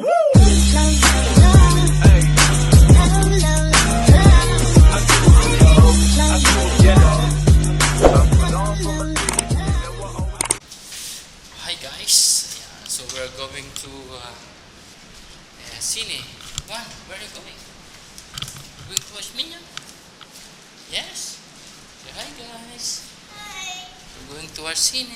Hi guys, yeah, so we're going to Cine. Juan, where are you going? We're going to watch Minion? Yes? Say hi guys. Hi. We're going to watch Cine.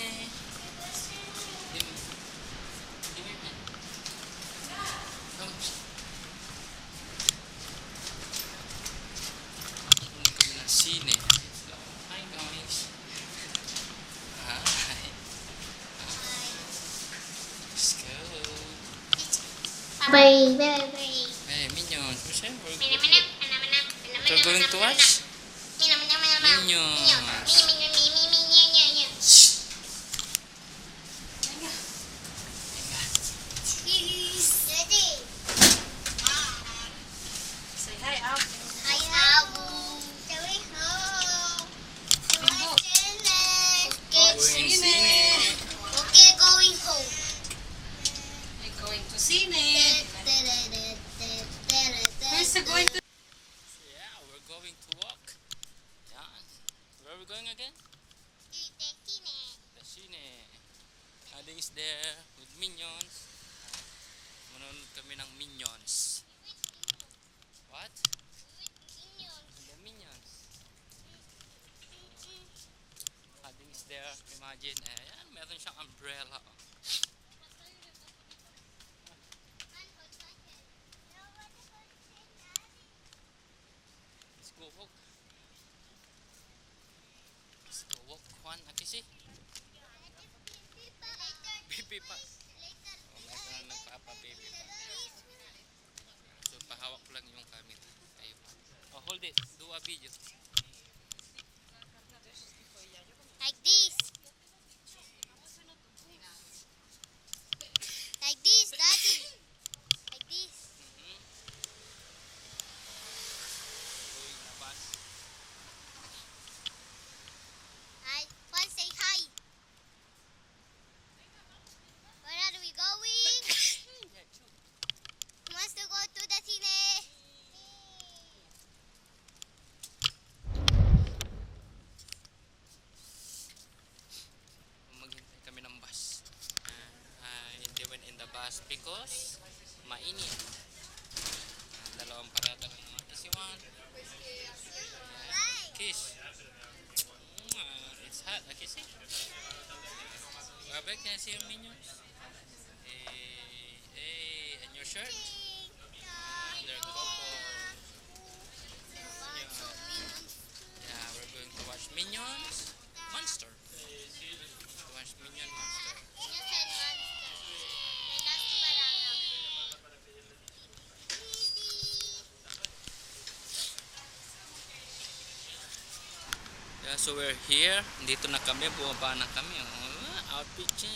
Kami ng Cine. Hi guys. Hi. Let's go. Bye. Bye. Hey, Minions. What's that? We're We're going to watch Minions. Say hi, Abu. Hi, Abu. Say ho. Going Cine. Okay, going home. We're going to Cine. Where's the going to? Yeah, we're going to walk. Yeah. Where are we going again? The Cine. Adi is there with Minions. Manonood kami ng Minions. What? The Minions. Adi is there. Imagine. Ayan, meron siyang umbrella. Let's go walk. Let's go walk. Juan, akisi. Baby pa. Oh, meron na nagpapa-baby pa. So, pahawak ko lang yung camera. Ayun. Oh, hold it. Do a video. Like this. Like this, Daddy. Like this. Going na bus. Hi. Juan, say hi. Where are we going? Who wants to go to the cine? Maghintay kami ng bus. Hindi went in the bus because mainit. Dalawang parada lang naman. Kasi one. Kiss. It's hot. Kissy. Babe, can I see your Minions? Hey, and your shirt? They're couple. Yeah, we're going to watch Minions Monster. To watch Minion Monster. Yeah, so we're here. Dito na kami. Bumaba na kami. Outfit check.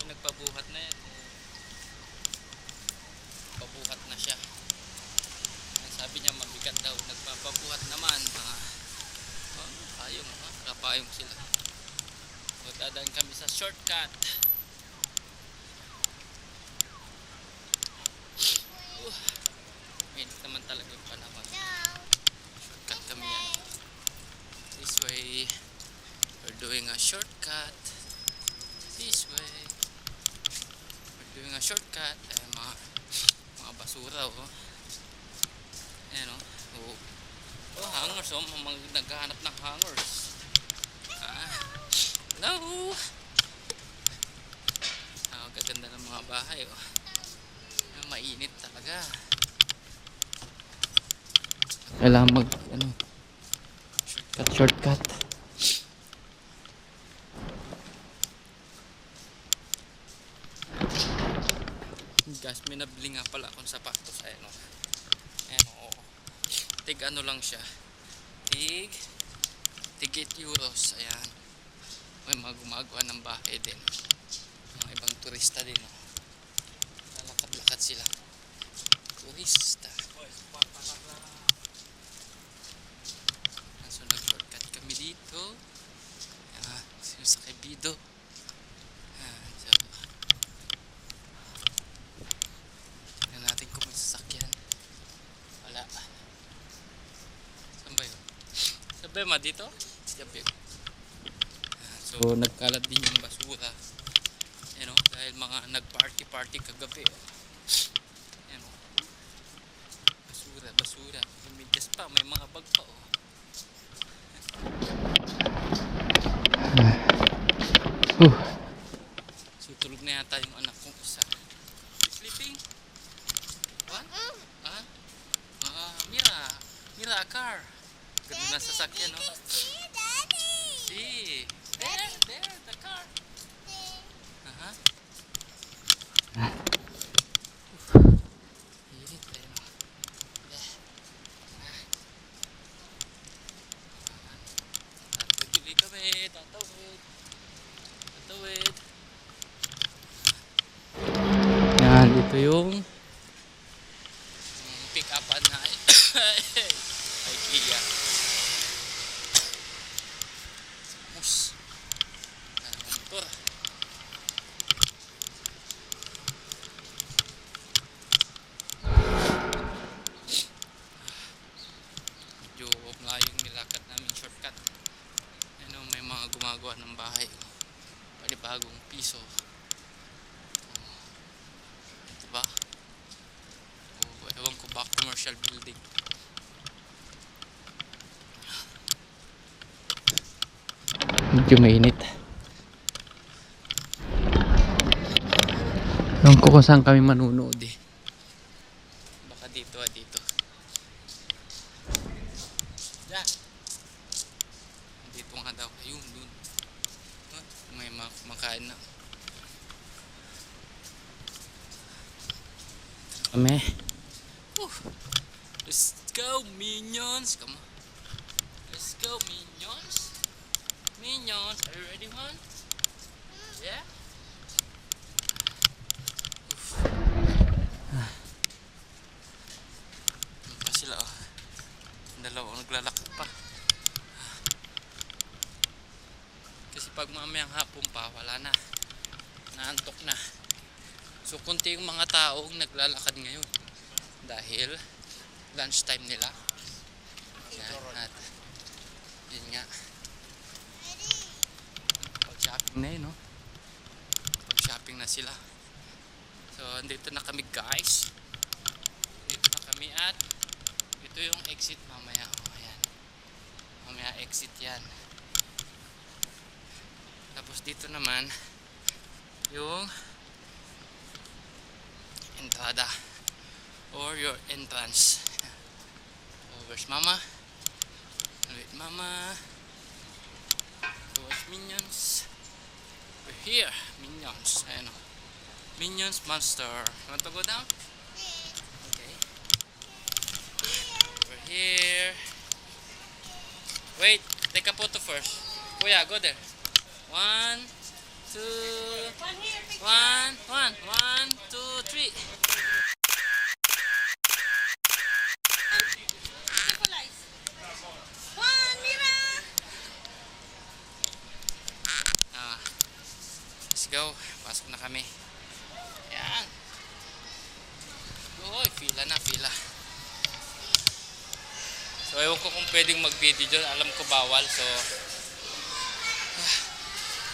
Yung nagpabuhat na yan. Pabuhat na siya. Sabi niya mabigat daw. Nagpapabuhat naman. Payong. Kapayong sila. So, dadaan kami sa shortcut. Mainit naman talaga yung panahon. Shortcut kami yan. This way. We're doing a shortcut. This way. We're doing a shortcut. Mga basura, oh. Ayan, oh. Oh, hangers, oh. Naghahanap ng hangers. Hello. Gaganda ng mga bahay, oh. Mainit talaga. Kailangan shortcut. Guys, may nabili nga pala akong sapatos. Ayan, o. Tig ano lang siya. Tig 8 euros. Ayan. May mga gumagawa ng bahay din. Mga ibang turista din, o. Lalakad-lakad sila. Turista. So, nag-shortcut kami dito. Ayan. Sinasakay bido. Ayan. So, Bema dito? Gabi. So nagkalat din yung basura. You know, dahil mga nag-party kagabi. You know. Basura. Imedyas pa, may mga bag pa oh. So tulog na yata yung anak kong isa. Sleeping? What? Ah? Mira, a car. Ganda na sasakyan, no? See? There, the car. Aha. Init eh, no? Tatagili kami, tatawid. Yan, ito yung pick-upan na IKEA. Mus. Motor. Medyo malayong nilakad namin shortcut. Ano, may mga gumagawa ng bahay. Bagong piso. Diba? Oh, ewan ko ba commercial building. Medyo mainit. Ewan ko kung saan kami manunood eh. Baka dito dito. Diyan. Dito nga daw. Ayun, dun. May makain na kami. Let's go Minions, come on. Let's go Minions. Are you ready, one? Yeah. Pa sila oh. Dalawang naglalakad pa. Kasi pag mamayang hapon pa, wala na. Naantok na. So, kunti yung mga taong naglalakad ngayon. Dahil, lunchtime nila. Yan, at yun nga. Pag-shopping na yun, no? Pag-shopping na sila. So, andito na kami, guys. Dito na kami at ito yung exit mamaya. Oh, ayan. Mamaya exit yan. Tapos dito naman yung entrada or your entrance. Oh, where's mama? Wait, mama. So where's Minions? We're here, Minions. Ayan o. Minions Monster. You want to go down? Okay. We're here. Wait, take a photo first. Kuya, go there. 1, 2, 1, 2, 3. Let's go. Pasok na kami. Yan. Uy, pila. So, ewan ko kung pwedeng mag-video dyan. Alam ko bawal. So,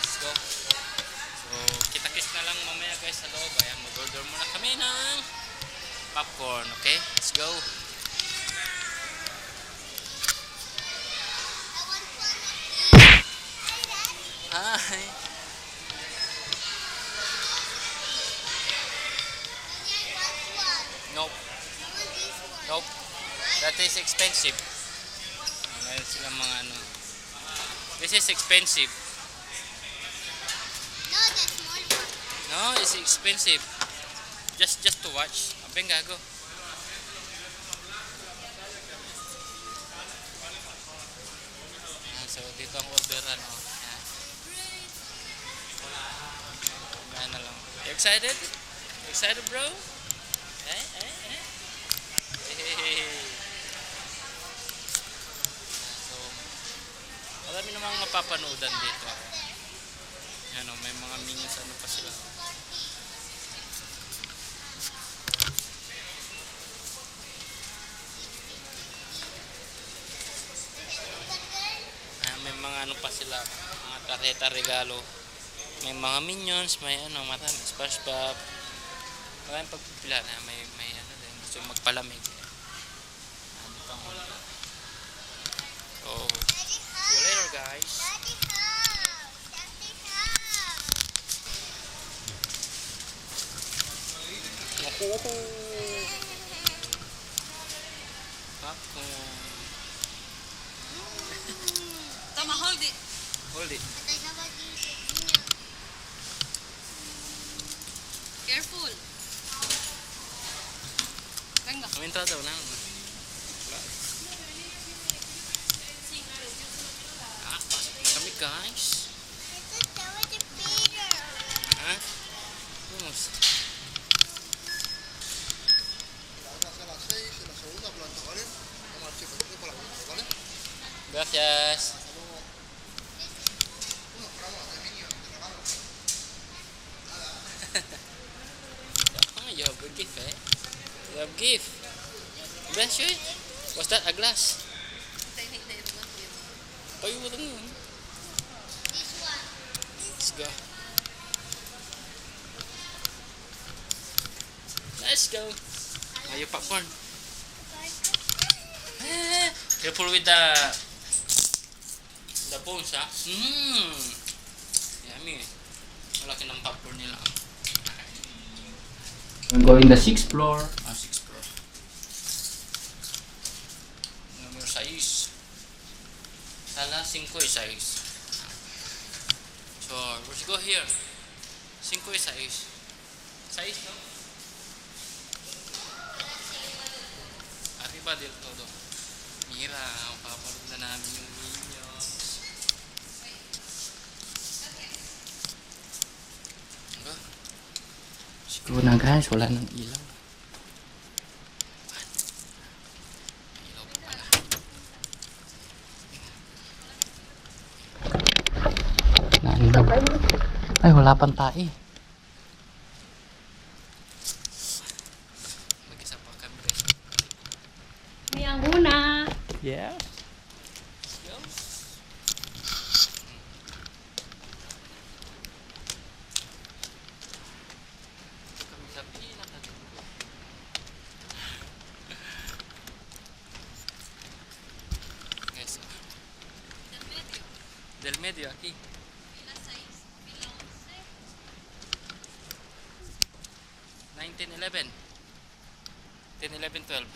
let's go. So, kita-kits na lang mamaya guys sa loob. Ayan, mag-order muna kami ng popcorn. Okay? Let's go. Hi. Nope. That is expensive. Meron silang mga ano. This is expensive. No, the small one. No, it's expensive. Just to watch. Abeng gago. So dito ang orderan. Yan na lang. You excited? Excited, bro? Eh? Hey. So, marami namang mapapanoodan dito. Yan o, may mga Minions ano pa sila. sila. Mga tarjeta regalo. May mga Minions, may ano, marami. SpongeBob. Maraming pagpipila na may ano din. Gusto yung magpalamig. Ano pang so, see you later guys. Popcorn. Tama, hold it. Hold it. Careful. Venga. Minta daw na. Pasok na kami guys. Ha? Vamos. Gracias. Oh, you have a gift, eh? You have gift. Bless you. What's that? A glass? Oh, you wouldn't know. Let's go. Let's go. Are you popcorn? Careful with the bones, ha? Yummy. Malaki ng popcorn nila. We're going the 6th floor. 6th floor. Number 6. Sala 5 y 6. So, let's go here. 5 y 6. 6, no? Arriba del todo. Mira, papanood na namin yung Minions. Diba? Siguro na guys, wala nang ilaw. What? Ilaw pa pala. Nailaw. Ay, wala pang tae. Mag-isa pa kami. May ang una. Yeah. Kami sa pinakadulo. Guys, del medio aquí. 1911. 10, 11, 12.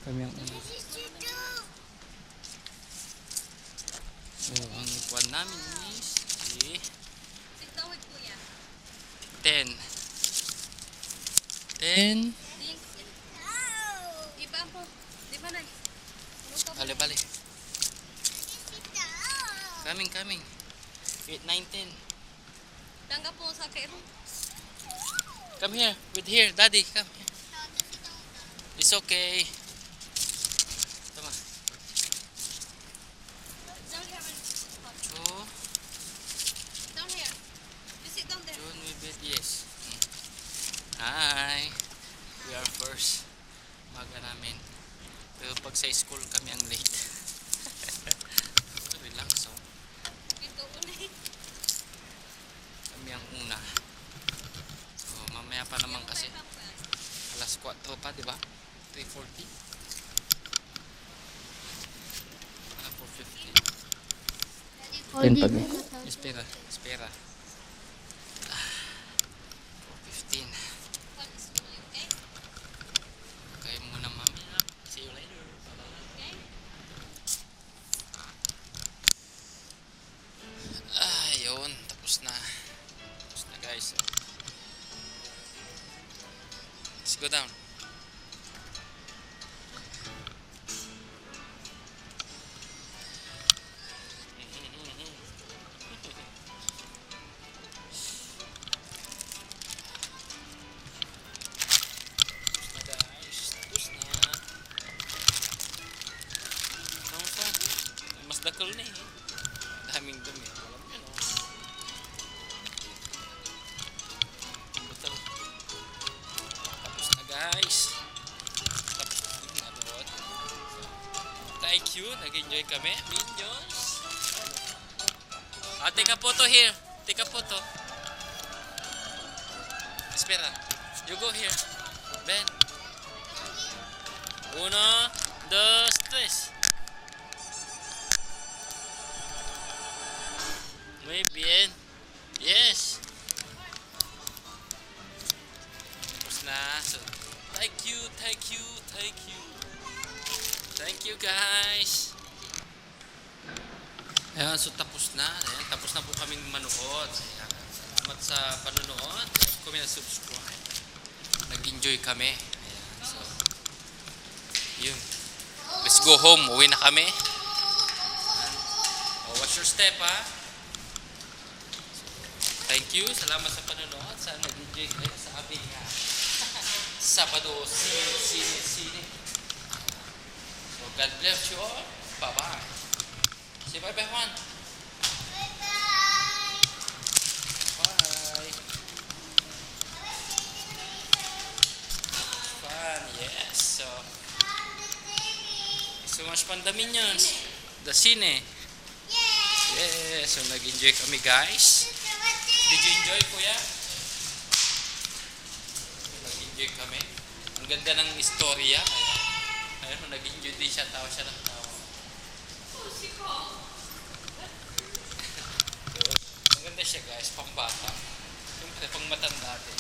Kami ang una. So, ang ikuan namin is Sit down with Kuya. 10. 10. Iba po. Di ba na? Bale, bale. Coming. 8, 9, 10. Tangga po sa kairo. Come here. With here. Daddy, come here. It's okay. Tama. Down here. So, Down here. You sit down there. June we bet yes. Hi. We are first. Maga namin. Pero pag sa school kami ang late. So, relax, oh. Ito ulit. Kami ang una. So, mamaya pa naman kasi. Alas 4 pa, di ba? 3:40. 4:50. 10 pa din. Espera. 4:15. Okay muna, mami. See you later. Yun. Tapos na. Guys. Let's go down. Mas dakol na eh. Daming dumi. Alam nyo, no? Betul. Tapos na guys. Thank you. Nag-enjoy kami. Minions. Take a photo here. Take a photo. Espera. You go here. Ben. 1, 2, 3. Muy bien. Yes. Tapos na. So, thank you, thank you, thank you. Thank you guys. Ayan, so tapos na. Ayan, tapos na po kaming manood. Ayan, salamat sa panonood. Like, comment, subscribe. Nag-enjoy kami. Ayan, so yun. Let's go home. Uwi na kami. Ayan. Oh, watch your step ha. Thank you. Salamat sa panonood. Sana nag-enjoy kayo sa aming Sabado sine. So, God bless you all. Bye-bye. Say bye-bye, Juan. Bye-bye. Bye. Fun. Yes. So much fun the Minions. The Cine. Yes. So, nag-enjoy kami, guys. Did you enjoy, kuya? Nag-enjoy kami. Ang ganda ng istorya. Ayun, nag-enjoy din siya. Tawa siya ng tawa. So, maganda siya, guys. Pambata. Siyempre, pang matanda din.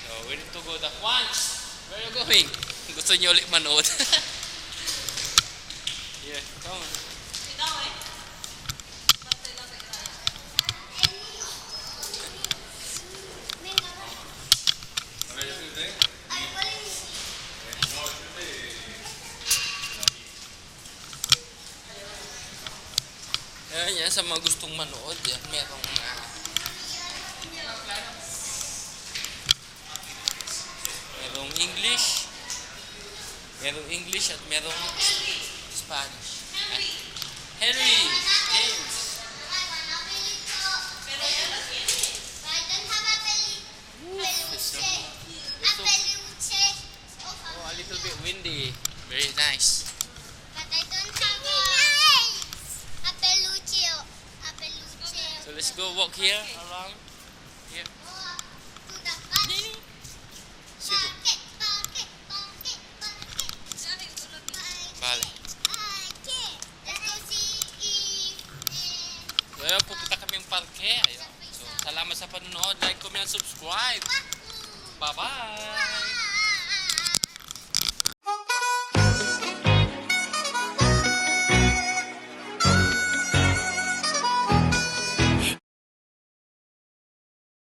So, we need to go the once. Where are you going? Gusto niyo ulit manood. Yeah, come on. Ayan, yan, sa mga gustong manood, yan, merong English at merong Spanish. Henry James. Oh, a little bit windy. Very nice. But I don't have a peluche. So let's go walk here around. Here. To the park. Sige. Vale. Let's go see if Well, pupunta kaming parke. Ayun. So, salamat sa panonood. Like, comment, subscribe. Bye-bye.